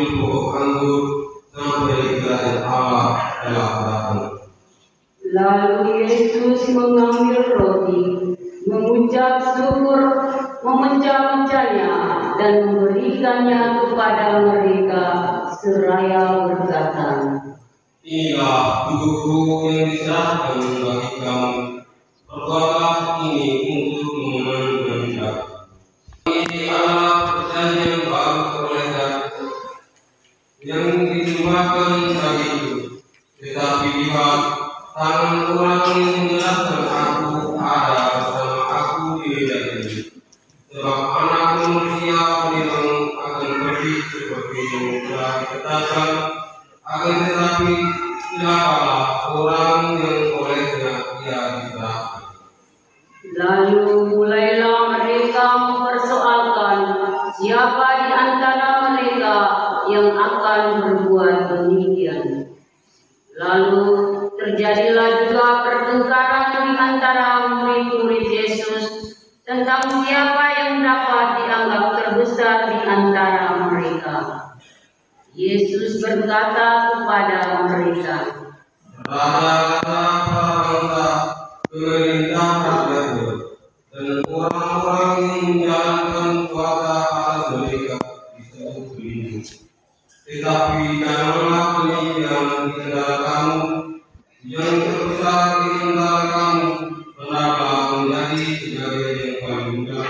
mengambil buah anggur sampai kerajaan Allah telah datang. Lalu Yesus mengambil roti, mengucap syukur, memecah-mecahnya, dan memberikannya kepada mereka seraya berkata, Inilah tubuhku yang diserahkan bagi kamu. Perbuatlah ini untuk mengenang aku. Ini adalah perjanjian baru oleh aku yang ditumpahkan bagiku. Tetapi lihat, tangan orang yang menjelaskan aku ada bersama aku di meja ini. Sebab anak manusia memang akan pergi seperti yang telah dikatakan, akan tetapi siapalah orang yang olehnya ia diserahkan. Lalu mulailah mereka mempersoalkan siapa di antara mereka yang akan berbuat demikian. Lalu terjadilah juga pertengkaran di antara murid-murid Yesus tentang siapa yang dapat dianggap terbesar di antara mereka. Yesus berkata kepada mereka, Raja-raja para bangsa, pemerintah rakyatnya, dan orang-orang yang menjalankan kuasa atas mereka disebut pelindung. Tetapi janganlah pelindung di antara kamu, yang terbesar di antara kamu, hendaklah menjadi sebagai yang paling muda,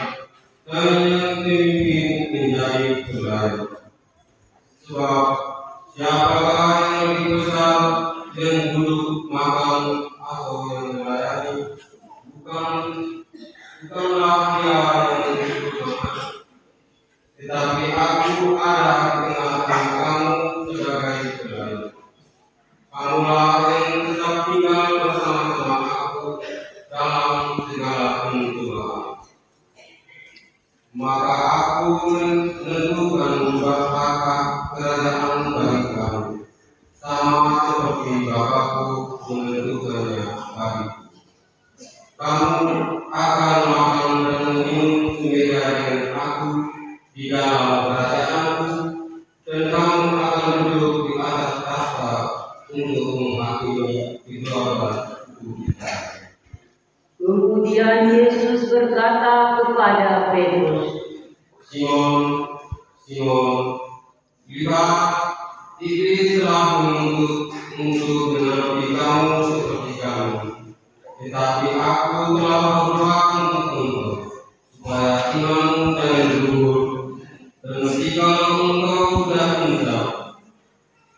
dan yang pemimpin menjadi pelayan. Sebab siapakah yang lebih besar, yang duduk makan atau yang melayani, bukanlah dia yang lebih besar, tetapi aku ada di tengah-tengah kamu sebagai pelayan. Kamulah yang tetap tinggal bersama-sama aku dalam segala keuntungan. Maka aku menentukan bahtaka kerajaan bagi kamu, sama seperti Bapakku menentukannya bagiku. Kamu akan makan dan minum semeja dengan aku di dalam kerajaanku, dan kamu akan duduk di atas tahta untuk menghakimi kedua-dua suku. Kemudian Yesus berkata kepada Petrus, Simon, Simon, lihat, iblis telah menuntut untuk menampilkan kamu seperti kamu. Tetapi aku telah berdoa untukmu, supaya imanmu jangan gugur. Dan jikalau engkau sudah insaf,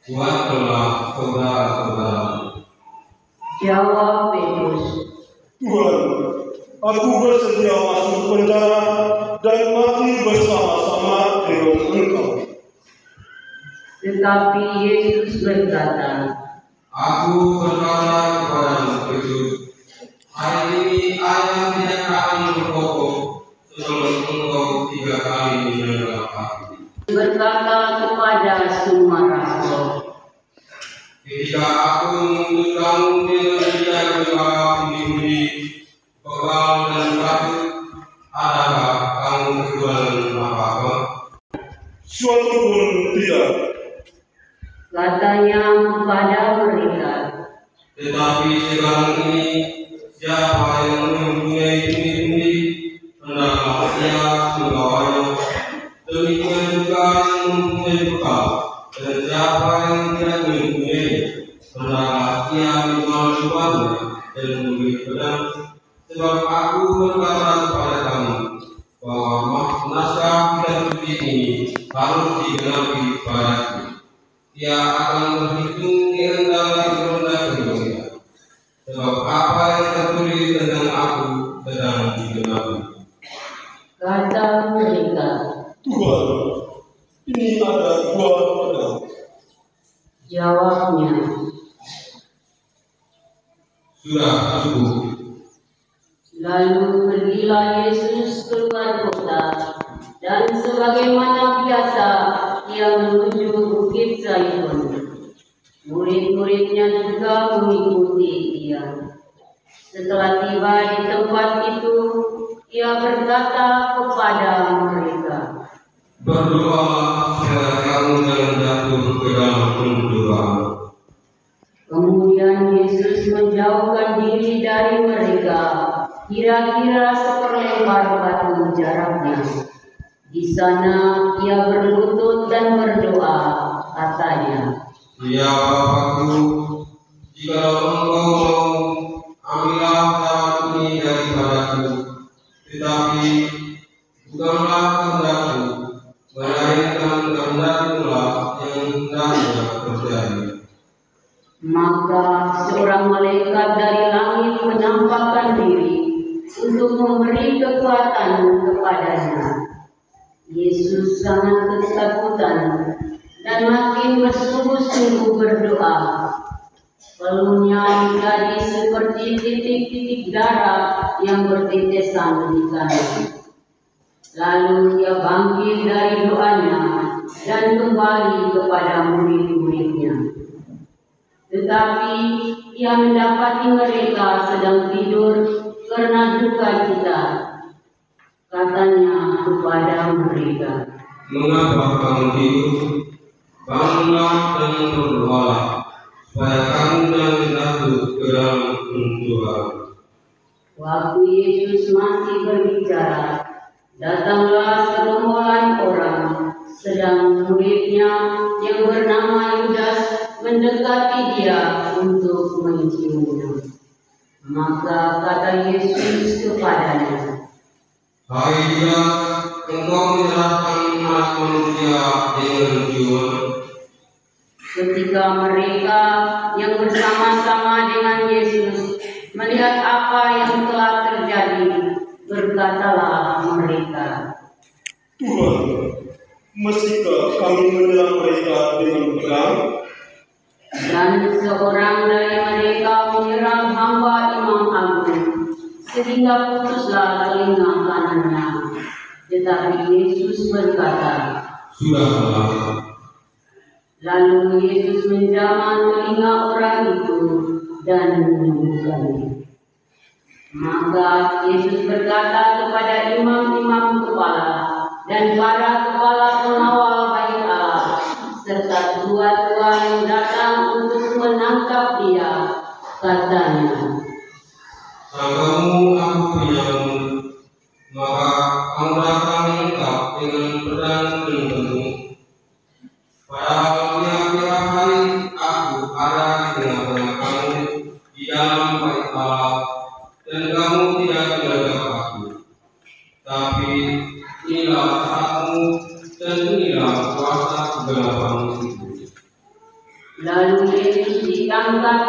kuatkanlah saudara-saudaramu. jawab Petrus, Tuhan, aku bersedia masuk penjara dan mati bersama-sama dengan Engkau. tetapi Yesus berkata, Aku berkata kepadamu, Petrus, hari ini ayam tidak akan berkokok sebelum engkau 3 kali menolak aku. berkata kepada semua rasul, Ketika aku mengutus kamu dengan menjaga pundi-pundi, bekal dan batu, adakah kamu kekurangan apa-apa? Suatu pun tidak. katanya kepada mereka, Tetapi sekarang ini, siapa yang mempunyai pundi-pundi, hendaklah ia membawanya. Demikian juga yang mempunyai bekal, dan siapa yang tidak mempunyai, hendaklah ia menjual sesuatu dan membeli pedang. Sebab aku berkata kepada kamu, bahwa naskah kitab suci ini harus digenapi padaku. Ia akan berhitung di antara kedua-duanya. Sebab apa yang tertulis tentang aku sedang digenapi. kata mereka. Tuhan, ini ada 2 pedang. Jawabnya, Sudah cukup. lalu pergilah Yesus keluar kota, dan sebagaimana biasa ia menuju Bukit Zaitun. Murid-muridnya juga mengikuti dia. Setelah tiba di tempat itu, ia berkata kepada mereka, Berdoalah supaya kamu jangan Kemudian Yesus menjauhkan diri dari mereka, kira-kira seperlembar batu jaraknya. Di sana ia berlutut dan berdoa, katanya, "Ya Bapa-Ku, jika Engkau mau, ambillah daun ini daripadaku. Tetapi bukanlah kehendakku, melainkan kehendak-Mu lah yang hendaknya terjadi." Maka seorang malaikat dari langit menampakkan diri untuk memberi kekuatan kepadanya. Yesus sangat ketakutan dan makin bersungguh-sungguh berdoa. Peluhnya menjadi seperti titik-titik darah yang bertetesan di tanah. Lalu ia bangkit dari doanya dan kembali kepada murid-muridnya. Tetapi ia mendapati mereka sedang tidur karena duka cita. Katanya kepada mereka, "Mengapa kamu tidur? Bangunlah dan berdoalah, supaya kamu jangan jatuh ke dalam pencobaan." waktu Yesus masih berbicara, datanglah segerombolan orang, sedang muridnya yang bernama Yudas mendekati dia untuk menciumnya. Maka kata Yesus kepadanya, "Hai dia, engkau menyerahkan anak manusia dengan jiwa." ketika mereka yang bersama-sama dengan Yesus melihat apa yang telah terjadi, berkatalah mereka, Tuhan, meskipun kami menyerang mereka dengan pedang? dan seorang dari mereka menyerang hamba imam agung, sehingga putuslah telinga kanannya. Tetapi Yesus berkata, "Sudahlah." lalu Yesus menjamah telinga orang itu dan menyembuhkannya. Maka Yesus berkata kepada imam-imam kepala dan para kepala pengawal bait Allah, serta tua-tua yang datang untuk menangkap dia, katanya, "Sangkamu aku penyamu, maka kamu datang lengkap dengan pedang dan penuh. Padahal tiap-tiap hari aku ada di tengah-tengah kamu di dalam bait Allah, dan kamu tidak menganggap aku. Tapi inilah saatmu dan inilah kuasa kegelapan itu." Lalu Yesus ditangkap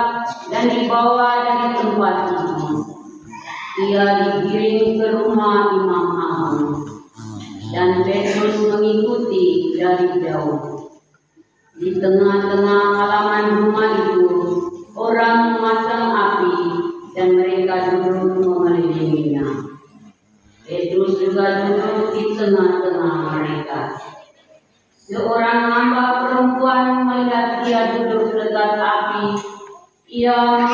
dan dibawa dari tempat itu. Ia digiring ke rumah imam agung, dan Petrus mengikuti dari jauh. Di tengah-tengah halaman rumah itu, orang memasang api dan mereka duduk mengelilinginya. Petrus juga duduk di tengah-tengah mereka. Seorang hamba perempuan melihat dia duduk dekat api. Ia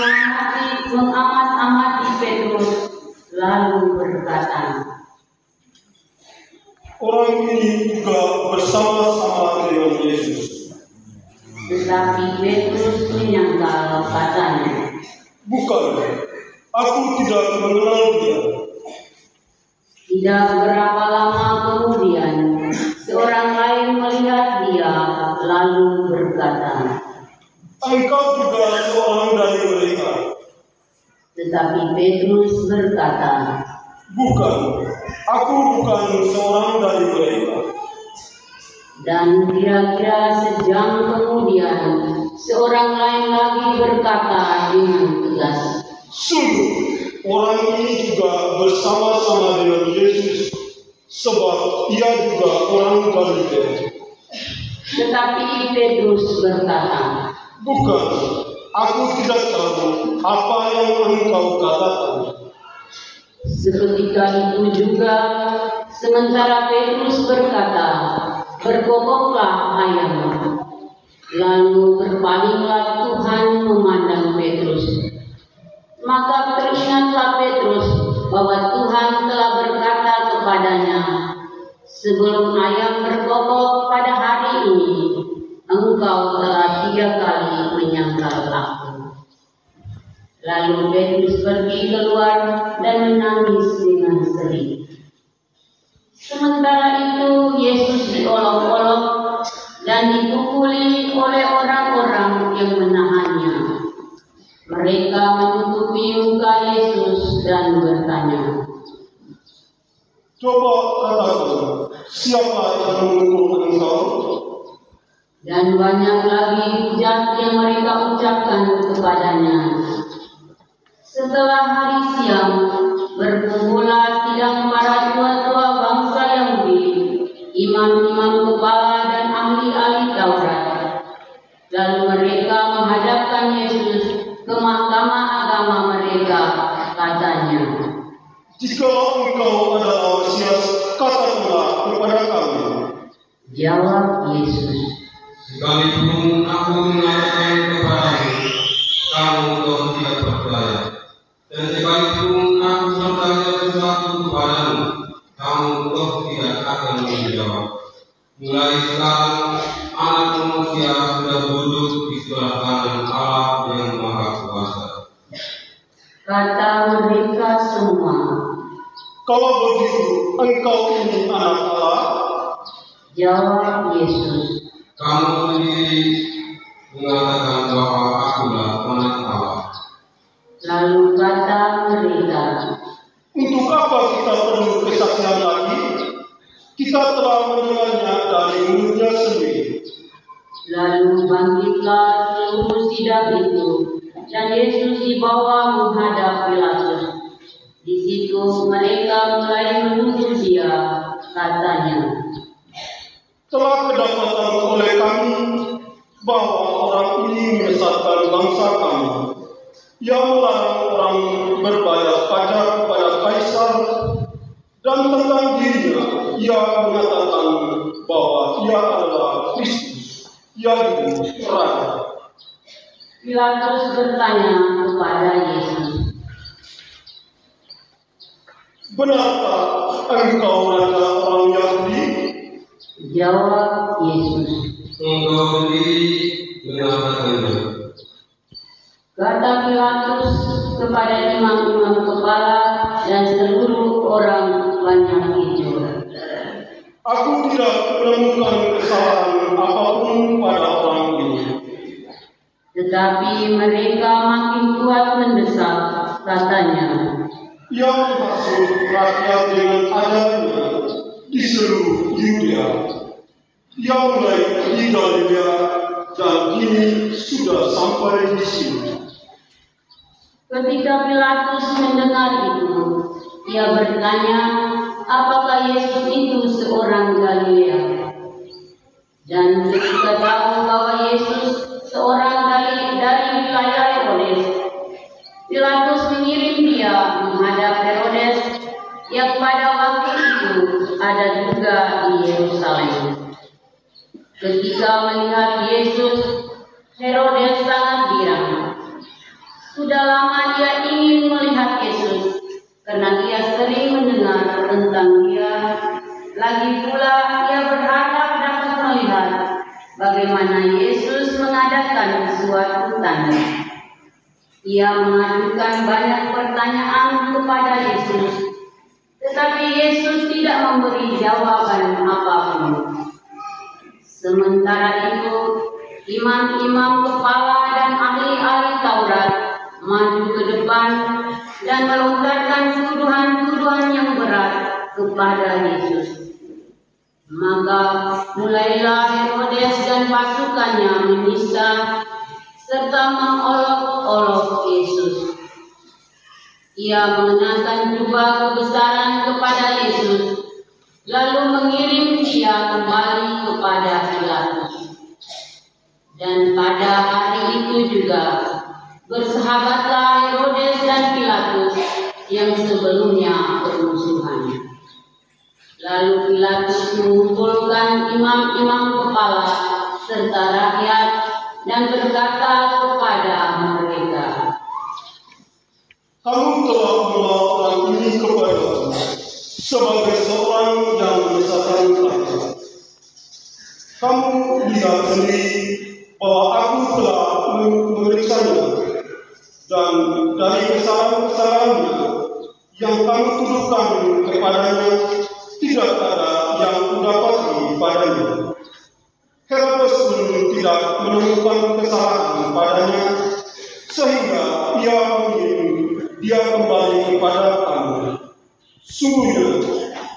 mengamat-amati Petrus, lalu berkata, Orang ini juga bersama-sama dengan Yesus. tetapi Petrus menyangkal, katanya, Bukan, aku tidak mengenal dia. tidak berapa lama kemudian, seorang lain melihat dia, lalu berkata, Engkau juga seorang dari mereka. tetapi Petrus berkata, Bukan, aku bukan seorang dari mereka. dan kira-kira sejam kemudian, seorang lain lagi berkata dengan tegas, Sungguh, orang ini juga bersama-sama dengan Yesus, sebab ia juga orang Galilea. tetapi Petrus berkata, Bukan, aku tidak tahu apa yang engkau katakan. seketika itu juga, sementara Petrus berkata, berkokoklah ayam. Lalu berpalinglah Tuhan memandang Petrus. Maka teringatlah Petrus bahwa Tuhan telah berkata kepadanya, sebelum ayam berkokok pada hari ini, engkau telah 3 kali menyangkal aku. Lalu Petrus pergi keluar dan menangis dengan sedih. Sementara itu Yesus diolok-olok dan dipukuli oleh orang-orang yang menahannya. Mereka menutupi muka Yesus dan bertanya, "Coba katakan, siapa yang memukul engkau?" Dan banyak lagi hujat yang mereka ucapkan kepadanya. Setelah hari siang, berkumpullah sidang para tua-tua bangsa Yahudi, imam-imam kepala dan ahli-ahli Taurat. Lalu mereka menghadapkan Yesus ke mahkamah agama mereka, katanya, "Jika engkau adalah Mesias, katakanlah kepada kami." Jawab Yesus, "Sekalipun aku mengatakan kepadamu, kamu kau tidak percaya. Dan sekalipun aku bertanya sesuatu kepadamu, kamu kau tidak akan menjawab. Mulai sekarang, Anak Manusia sudah duduk di sebelah kanan Allah yang Maha Kuasa." kata mereka semua. "Kalau begitu, engkau ini anak Allah?" Jawab Yesus, "Kamu sendiri mengatakan bahwa akulah Anak Allah." lalu kata mereka, "Untuk apa kita perlu kesaksian lagi? Kita telah mendengarnya dari mulutnya sendiri." Lalu bangkitlah seluruh sidang itu, dan Yesus dibawa menghadap Pilatus. Di situ mereka mulai menuduh dia, katanya, "Telah kedapatan oleh kami bahwa orang ini menyesatkan bangsa kami. Ia melarang orang berbayar pajak kepada Kaisar, dan tentang dirinya ia mengatakan bahwa ia adalah Kristus, yaitu Raja." Pilatus bertanya kepada Yesus, "Benarkah engkau raja orang Yahudi?" Jawab Yesus, Engkau sendiri mengatakannya. kata Pilatus kepada imam-imam kepala dan seluruh orang banyak itu, "Aku tidak menemukan kesalahan apapun pada orang ini." tetapi mereka makin kuat mendesak, katanya, Ia menghasut rakyat dengan ajarannya di seluruh Yudea. Ia mulai di Galilea dan kini sudah sampai di sini. Ketika Pilatus mendengar itu, ia bertanya, apakah Yesus itu seorang Galilea? Dan ketika tahu bahwa Yesus seorang dari wilayah Herodes, Pilatus mengirim dia menghadap Herodes yang pada waktu itu ada juga di Yerusalem. Ketika melihat Yesus, Herodes sangat girang. Sudah lama dia ingin melihat Yesus, karena dia sering mendengar tentang dia. Lagi pula ia berharap dapat melihat bagaimana Yesus mengadakan suatu tanda. Ia mengajukan banyak pertanyaan kepada Yesus, tetapi Yesus tidak memberi jawaban apapun. Sementara itu, imam-imam kepala dan ahli-ahli Taurat maju ke depan dan melontarkan tuduhan-tuduhan yang berat kepada Yesus. Maka mulailah Herodes dan pasukannya menista serta mengolok-olok Yesus. Ia mengenakan jubah kebesaran kepada Yesus, lalu mengirim dia kembali kepada Pilatus. Dan pada hari itu juga bersahabatlah Herodes dan Pilatus yang sebelumnya bermusuhan. Lalu Pilatus mengumpulkan imam-imam kepala serta rakyat dan berkata kepada mereka, "Kamu telah membawa orang ini kepadaku sebagai seorang yang menyesatkan rakyat. Kamu lihat sendiri bahwa aku telah memeriksanya, dan dari kesalahan-kesalahannya yang kamu tuduhkan kepadanya, tidak ada yang mendapati padanya. Herodes pun tidak menemukan kesalahan padanya, sehingga ia mengirim dia kembali kepada kamu. Sungguhnya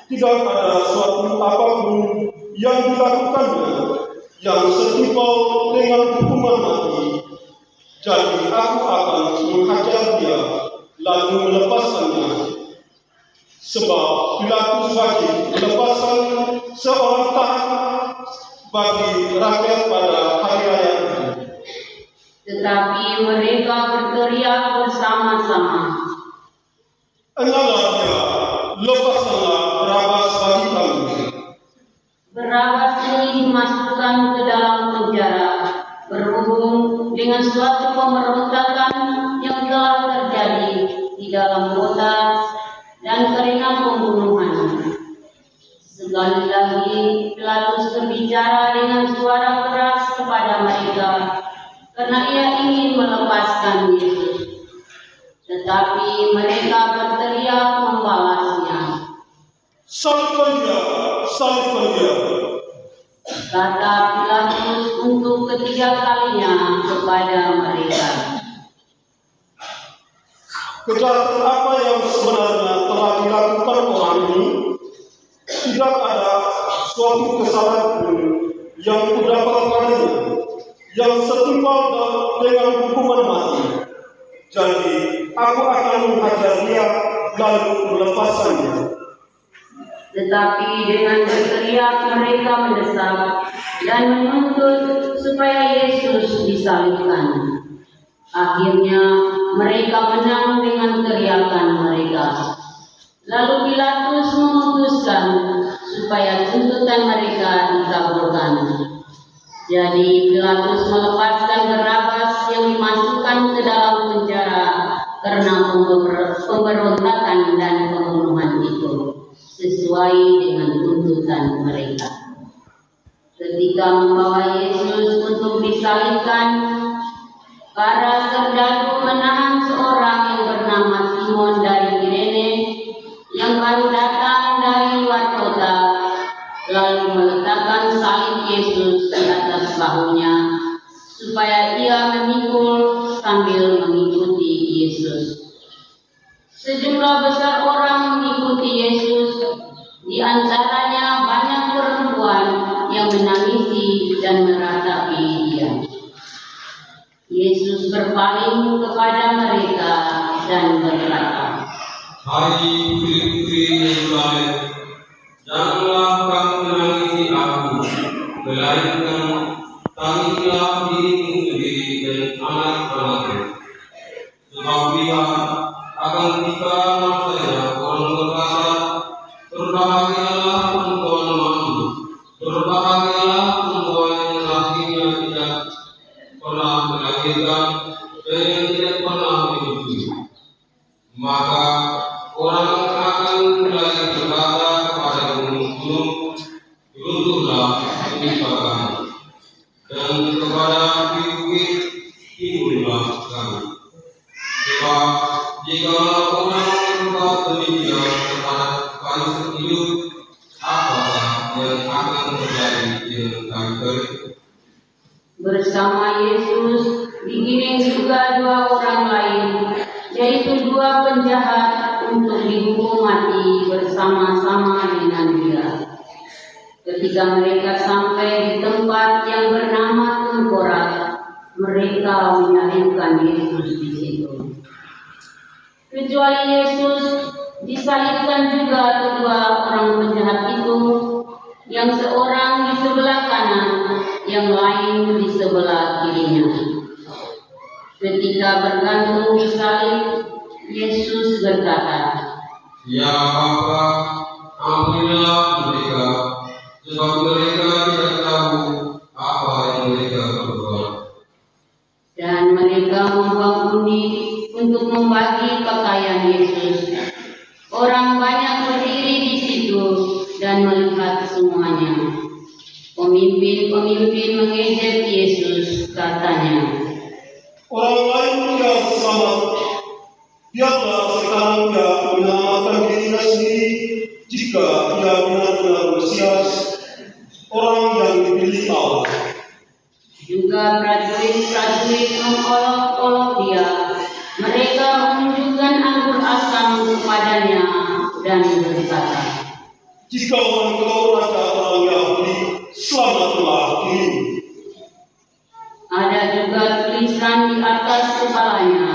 tidak ada suatu apapun yang dilakukannya yang setimpal dengan hukuman mati. Jadi aku akan menghajar dia lalu melepaskannya. Sebab Pilatus wajib melepaskan seorang tahanan bagi rakyat pada hari raya itu. Tetapi mereka berteriak bersama-sama, "Enalah dia, lepaskanlah Barabas bagi kami." Barabas ini dimasukkan ke dalam penjara berhubung dengan suatu pemberontakan yang telah terjadi di dalam kota dan karena pembunuhan. Sekali lagi Pilatus berbicara dengan suara keras kepada mereka karena ia ingin melepaskan Yesus. Tetapi mereka berteriak membalasnya, "Salibkan dia, salibkan dia." Kata Pilatus untuk ketiga kalinya kepada mereka. Kejahatan apa yang sebenarnya telah dilakukan orang ini? Tidak ada suatu kesalahan pun yang kudapat padanya yang setimpal dengan hukuman mati. Jadi aku akan menghajar dia lalu melepaskannya. Tetapi dengan berteriak mereka mendesak dan menuntut supaya Yesus disalibkan. Akhirnya mereka menang dengan teriakan mereka. Lalu Pilatus memutuskan supaya tuntutan mereka dikabulkan. Jadi Pilatus melepaskan Barabas yang dimasukkan ke dalam penjara karena pemberontakan dan pembunuhan itu, sesuai dengan tuntutan mereka. Ketika membawa Yesus untuk disalibkan, para serdadu menahan seorang yang bernama Simon dari Kirene yang baru datang dari luar kota, lalu meletakkan salib Yesus di atas bahunya supaya ia memikul sambil mengikuti Yesus. Sejumlah besar orang mengikuti Yesus, di antaranya banyak perempuan yang menangisi dan meratapi dia. Yesus berpaling kepada mereka dan berkata, "Hai putri-putri Yerusalem, janganlah kamu menangisi aku, melainkan tangilah dirimu sendiri dan anak-anakmu. Sebab lihat, akan tiba masanya orang berkata, berbahagialah perempuan mandu, berbahagialah perempuan yang lakinya tidak pernah melahirkan dan yang tidak pernah menyusui. Maka orang akan mulai berkata kepada gunung-gunung, runtuhlah demi kami, dan kepada bukit, timbullah kami. Sebab jikalau orang berbuat demikian kepada kayu hidup, apakah yang akan terjadi dengan kayu kering?" Bersama Yesus digiring juga dua orang lain, yaitu dua penjahat, untuk dihukum mati bersama-sama dengan dia. Ketika mereka sampai di tempat yang bernama Tengkorak, mereka menyalibkan Yesus di situ. Kecuali Yesus, disalibkan juga kedua orang penjahat itu, yang seorang di sebelah kanan, yang lain di sebelah kirinya. Ketika bergantung di salib, Yesus berkata, "Ya Bapa, ampunilah mereka, sebab mereka tidak tahu apa yang mereka perbuat." Dan mereka membuang undi untuk membagi pakaian Yesus. Orang banyak berdiri di situ dan melihat semuanya. Pemimpin-pemimpin mengejek Yesus, katanya, Orang lain yang selamat Biarlah sekarang ia menyelamatkan dirinya sendiri jika ia benar-benar Mesias, orang yang dipilih Allah. Juga prajurit-prajurit mengolok-olok dia. Mereka menunjukkan anggur asam kepadanya dan berkata, "Jika engkau raja orang Yahudi, selamatlah dirimu." Ada juga tulisan di atas kepalanya,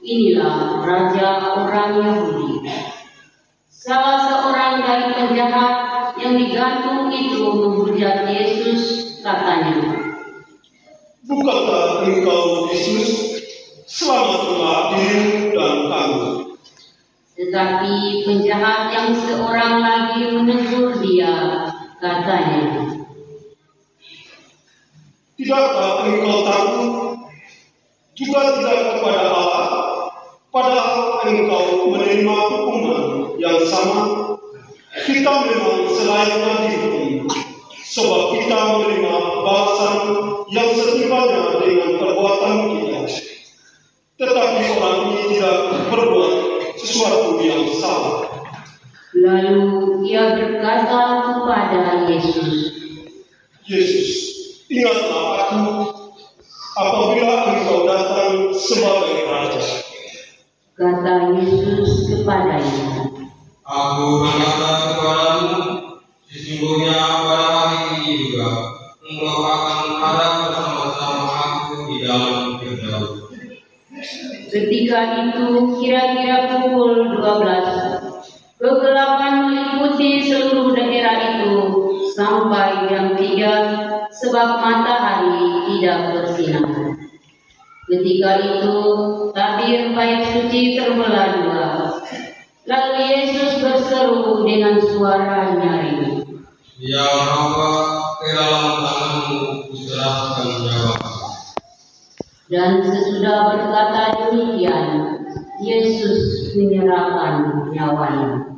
"Inilah raja orang Yahudi." Salah seorang dari penjahat yang digantung itu menghujat Yesus, katanya, "Bukankah engkau Yesus? Selamatlah dirimu dan kami." Tetapi penjahat yang seorang lagi menegur dia, katanya, "Tidakkah engkau takut juga tidak kepada Allah, padahal engkau menerima hukuman yang sama? Kita memang selayaknya dihukum, sebab kita menerima balasan yang setimpalnya dengan perbuatan kita. Tetapi orang ini tidak berbuat sesuatu yang salah." Lalu ia berkata kepada Yesus, "Yesus, ingatlah aku apabila engkau datang sebagai raja." Kata Yesus kepadanya, Aku berkata kepadamu, sesungguhnya pada hari ini juga engkau akan ada bersama-sama aku di dalam kerajaan. ketika itu kira-kira pukul 12, kegelapan meliputi seluruh daerah itu sampai jam 3, sebab matahari tidak bersinar. Ketika itu tabir bait suci terbelah dua. Lalu Yesus berseru dengan suara nyaring, Ya Bapa, ke dalam tanganmu kuserahkan nyawaku. dan sesudah berkata demikian, Yesus menyerahkan nyawanya.